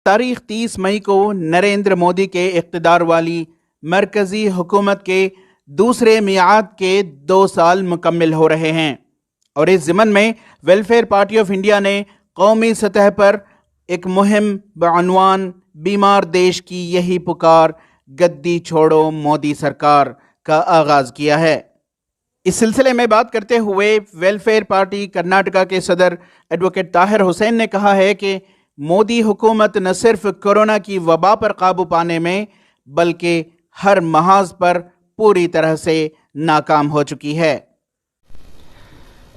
तारीख 30 मई को नरेंद्र मोदी के इक़्तिदार वाली मरकज़ी हुकूमत के दूसरे मियाद के 2 साल मुकम्मल हो रहे हैं और इस ज़िमन में वेलफेयर पार्टी ऑफ इंडिया ने कौमी सतह पर एक मुहिम बअनवान बीमार देश की यही पुकार गद्दी छोड़ो मोदी सरकार का आगाज़ किया है। इस सिलसिले में बात करते हुए वेलफेयर पार्टी कर्नाटका के सदर एडवोकेट ताहिर हुसैन ने कहा है कि मोदी हुकूमत न सिर्फ कोरोना की वबा पर काबू पाने में बल्कि हर महाज पर पूरी तरह से नाकाम हो चुकी है।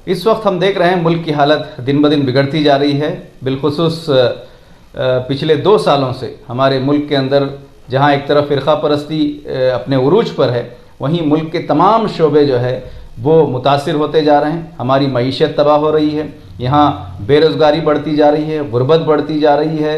इस वक्त हम देख रहे हैं मुल्क की हालत दिन ब दिन बिगड़ती जा रही है। बिलखुसूस पिछले 2 सालों से हमारे मुल्क के अंदर जहां एक तरफ फ़िरक़ा परस्ती अपने उरूज पर है, वहीं मुल्क के तमाम शोबे जो है वो मुतासिर होते जा रहे हैं। हमारी मईशत तबाह हो रही है, यहाँ बेरोज़गारी बढ़ती जा रही है, गुर्बत बढ़ती जा रही है,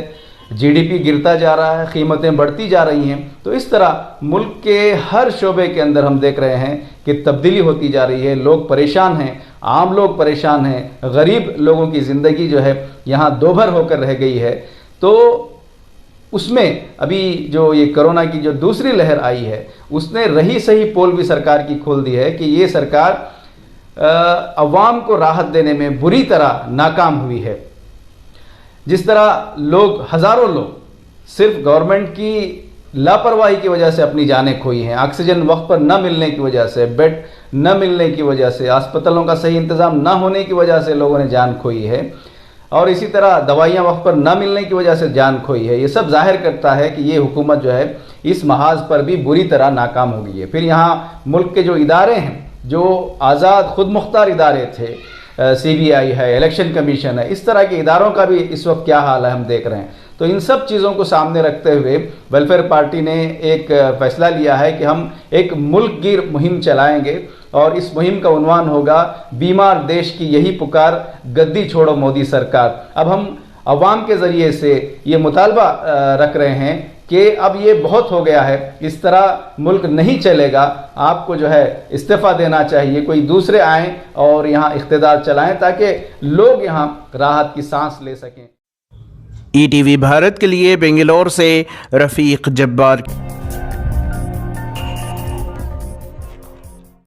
जीडीपी गिरता जा रहा है, कीमतें बढ़ती जा रही हैं। तो इस तरह मुल्क के हर शोबे के अंदर हम देख रहे हैं कि तब्दीली होती जा रही है। लोग परेशान हैं, आम लोग परेशान हैं, गरीब लोगों की ज़िंदगी जो है यहाँ दोभर होकर रह गई है। तो उसमें अभी जो ये कोरोना की जो दूसरी लहर आई है, उसने रही सही पोल भी सरकार की खोल दी है कि ये सरकार अवाम को राहत देने में बुरी तरह नाकाम हुई है। जिस तरह लोग, हज़ारों लोग सिर्फ गवर्नमेंट की लापरवाही की वजह से अपनी जानें खोई हैं, ऑक्सीजन वक्त पर न मिलने की वजह से, बेड न मिलने की वजह से, अस्पतालों का सही इंतज़ाम न होने की वजह से लोगों ने जान खोई है, और इसी तरह दवाइयाँ वक्त पर न मिलने की वजह से जान खोई है। ये सब जाहिर करता है कि ये हुकूमत जो है इस महाज पर भी बुरी तरह नाकाम हो गई है। फिर यहाँ मुल्क के जो इदारे हैं, जो आज़ाद खुद मुख्तार इदारे थे, CBI है, इलेक्शन कमीशन है, इस तरह के इदारों का भी इस वक्त क्या हाल है हम देख रहे हैं। तो इन सब चीज़ों को सामने रखते हुए वेलफेयर पार्टी ने एक फ़ैसला लिया है कि हम एक मुल्क गिर मुहिम चलाएंगे और इस मुहिम का उन्वान होगा बीमार देश की यही पुकार गद्दी छोड़ो मोदी सरकार। अब हम अवाम के ज़रिए से ये मुतालबा रख रहे हैं कि अब ये बहुत हो गया है, इस तरह मुल्क नहीं चलेगा, आपको जो है इस्तीफ़ा देना चाहिए, कोई दूसरे आएँ और यहाँ इख्तिदार चलाएं ताकि लोग यहाँ राहत की सांस ले सकें। ETV भारत के लिए बेंगलोर से रफ़ीक जब्बार।